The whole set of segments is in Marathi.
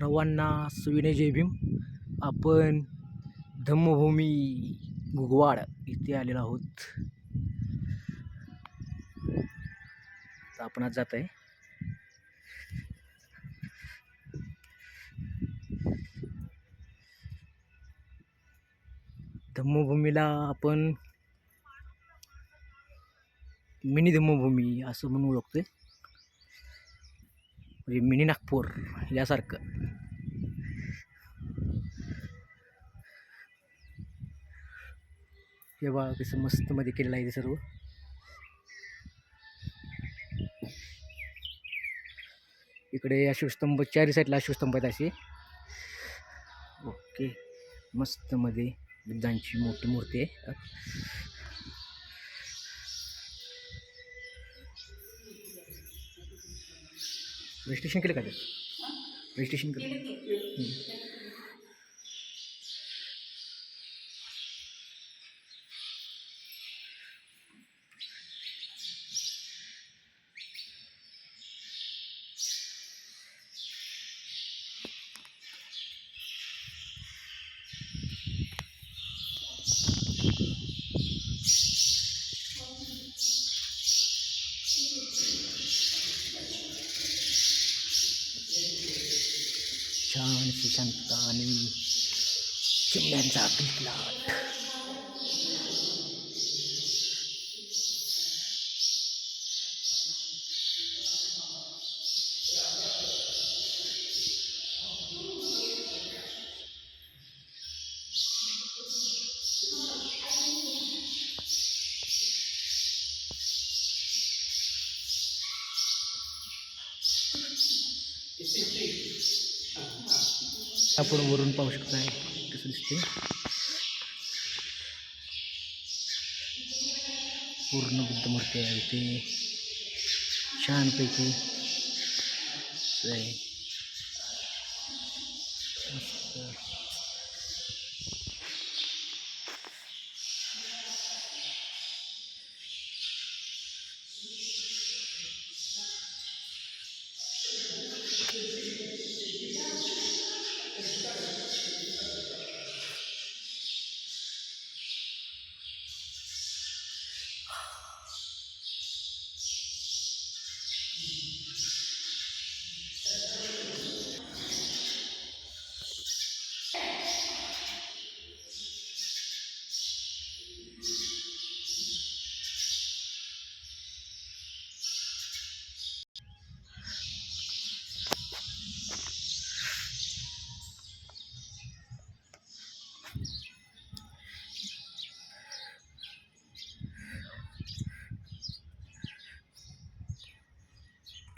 सर्वांना सविनय जय भीम. आपण धम्मभूमी गुगवाड इथे आलेलो आहोत. तर आपण आज जात आहे. धम्मभूमीला आपण मिनी धम्मभूमी असं म्हणून ओळखतोय, म्हणजे मिनी नागपूर यासारखं. हे बघा कसं मस्त मध्ये केलेलं आहे ते सर्व. इकडे अशोकस्तंभ चारी साईडला अशोकस्तंभ आहेत असे. ओके, मस्त मध्ये बुद्धांची मोठी मूर्ती आहे. रजिस्ट्रेशन केलं का ते? रजिस्ट्रेशन केलं. छान शांतता आणि चिमण्यांचा किलबिलाट. आपण वरून पाहू शकताय कसं दिसते. पूर्ण बुद्ध मूर्ती आहे इथे. छानपैकी आहे. मस्त.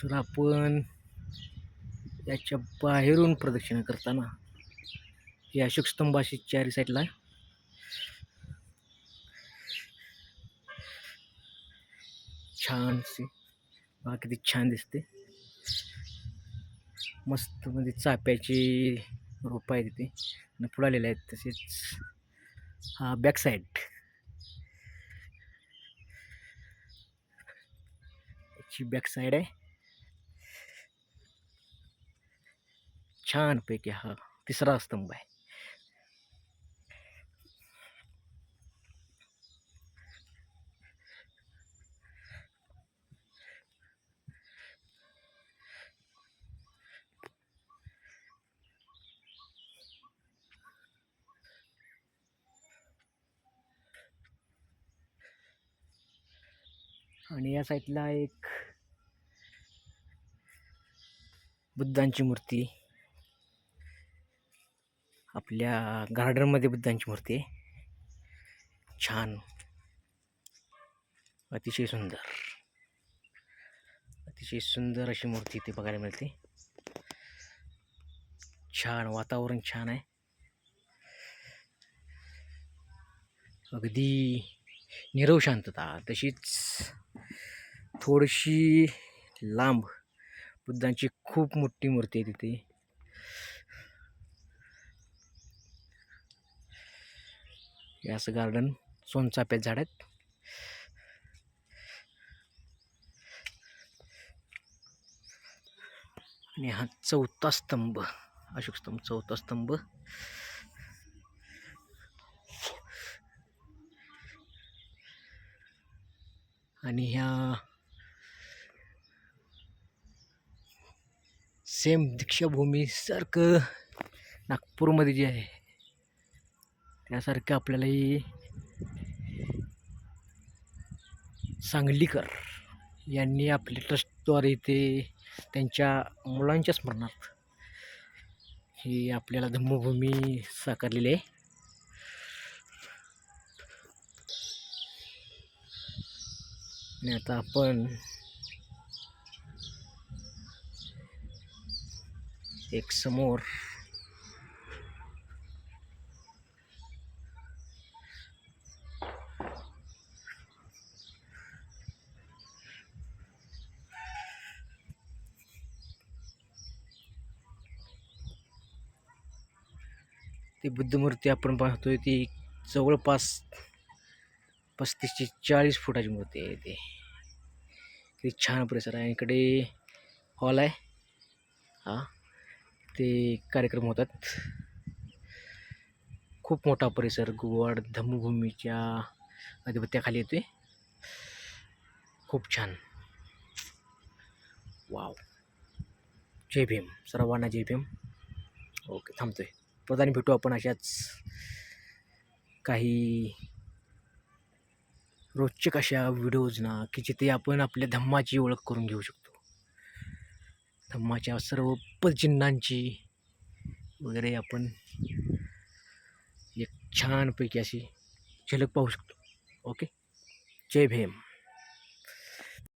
तर आपण याच्या बाहेरून प्रदक्षिणा करताना हे अशोक स्तंभाशी चारी साईडला छानसे बघा किती छान दिसते. मस्त म्हणजे चाफ्याची रोप आहे तिथे आणि फुलालेले आहेत. तसेच हा बॅक साईड याची बॅक साईड आहे. छानपैकी हा तिसरा स्तंभ आहे. आणि या साईडला एक बुद्धांची मूर्ती. आपल्या गार्डनमध्ये बुद्धांची मूर्ती आहे. छान, अतिशय सुंदर, अतिशय सुंदर अशी मूर्ती इथे बघायला मिळते. छान वातावरण छान आहे. अगदी नीरव शांतता. तशीच थोडीशी लांब बुद्धांची खूप मोठी मूर्ती आहे तिथे. हे असं गार्डन सोनचाफ्यात झाड आहेत. आणि हा चौथा स्तंभ अशोक स्तंभ, चौथा स्तंभ. आणि ह्या सेम दीक्षाभूमीसारखं नागपूरमध्ये जे आहे त्यासारखं आपल्यालाही सांगलीकर यांनी आपल्या ट्रस्टद्वारे इथे त्यांच्या मुलांच्या स्मरणार्थ ही आपल्याला धम्मभूमी साकारलेली आहे. आणि आता आपण एक समोर ती बुद्धमूर्ती आपण पाहतोय ती जवळपास 35 ते 40 फुटाची मूर्ती आहे. ती किती छान परिसर आहे. इकडे हॉल आहे, हा ते कार्यक्रम होतात. खूप मोठा परिसर गोवाड धम्मभूमीच्या अधिपत्याखाली येतोय. खूप छान. वाव. जय भीम सर्वांना, जय भीम. ओके, थांबतोय. प्रधानी भेटू आपण अशाच काही रोचक अशा व्हिडिओजना की जिथे आपण आपल्या धम्माची ओळख करून घेऊ शकतो. धम्माच्या सर्व पदचिन्हांची वगैरे आपण एक छानपैकी अशी झलक पाहू शकतो. ओके, जय भीम.